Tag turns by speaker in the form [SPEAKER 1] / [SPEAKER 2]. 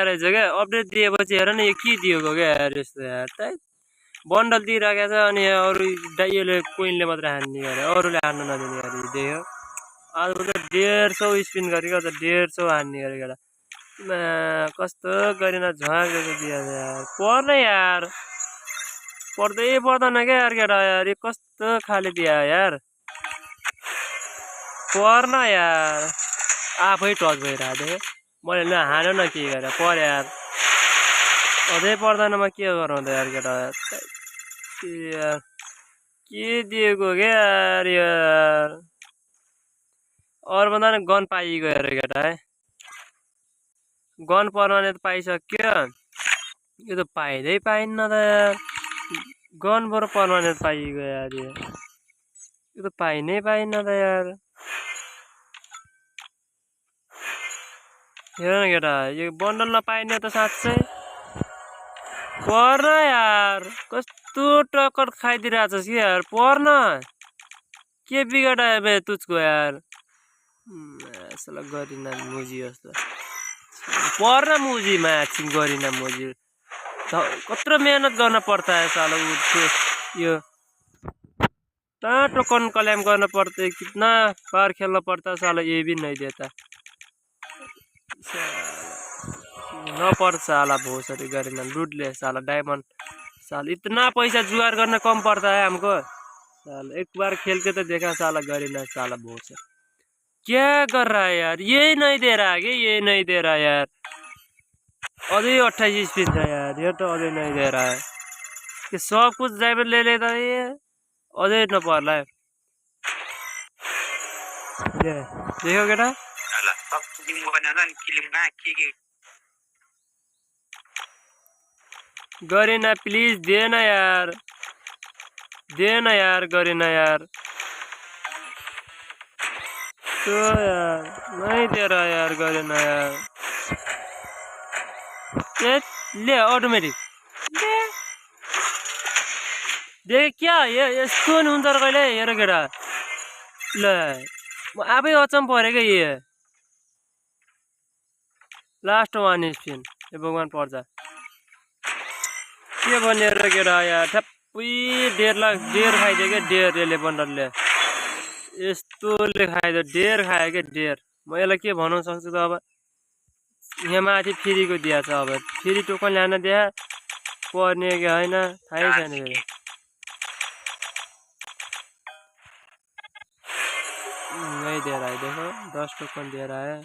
[SPEAKER 1] रहेछ क्या अपडेट दिएपछि हेर न यो के दिएको क्या यार यस्तो यार त बन्डल दिइराखेको छ अनि अरू यसले कोइनले मात्र हान्ने गरे अरूले हान्न नदिने गरे देख्यो आज त 150 स्पिन गरेको त 150 हान्ने गरेको कस्तो गरिन झ्वाक जस्तो दिया यार पर्न यार पर्दै पर्दैन क्या यार केटा यार यो कस्तो खाले दिया यार पर्न यार आफै टच भइरहेको थिएँ मैले ल हान्यो न के गरेँ पर्यो यार अझै पर्दैन म के गरौँ त यार केटा यार के दिएको क्या यार यार अरू भन्दा नि गन पाइगयो अरे केटा है गन पर्मानेन्ट पाइसक्यो यो त पाइँदै पाइन्न त यार गन बरु पर्मानेन्ट पाइगयो यार यो त पाइनै पाइन्न त यार हेर न केटा यो बन्डल नपाइने त साँच्चै पर्न यार कस्तो टक्कर खाइदिइरहेछस् कि यार पर्न के बिगाड बे तुझको यार साला गरिना मुजी जस्तो पर्न मुजी म्याचिङ गरिना मुजी कत्रो मेहनत गर्न पर्छ साला यो टोकन क्लेम गर्न पड़ता है कितना बार खेलना पड़ता है साला ये भी नहीं देता न पर साला भोसरी गरेन लुटले साला डायमंड साला इतना पैसा जुगाड़ करना कम पड़ता है हमको साला एक बार खेल के तो देखा साला गरेना साला भोसरी क्या कर रहा है यार ये नहीं दे रहा है ये नहीं दे रहा है यार अभी 28 स्पिन था यार ये तो अभी नहीं दे रहा है कि सब कुछ ड्राइवर ले लेता है ये अझै नपर्ला देखो केटा गरेना प्लीज देना यार गरेना यार तो यार नहीं दे रहा यार गरेना यार ले ऑटोमेटिक देख क्या ये यस्तो नि हुन्छ र कहिले हेर केटा ल म आफै अचम्म परे के ये लास्ट वान स्पिन ए भगवान पर्छ के भन्ने र केटा यार ठ्याप्पै 1.5 लाख 1.5 खाइदियो क्या 1.5 यसले बन्डलले यस्तोले खाइदियो 1.5 खायो क्या 1.5 म यसलाई के भन्न सक्छु त अब यहाँ माथि फ्रीको दिया छ अब फ्री टोकन ल्याउन दिया पर्ने कि हैन थाहै छैन फेरि नहीं दे रहा है देखो 10 टोकन दे रहा है।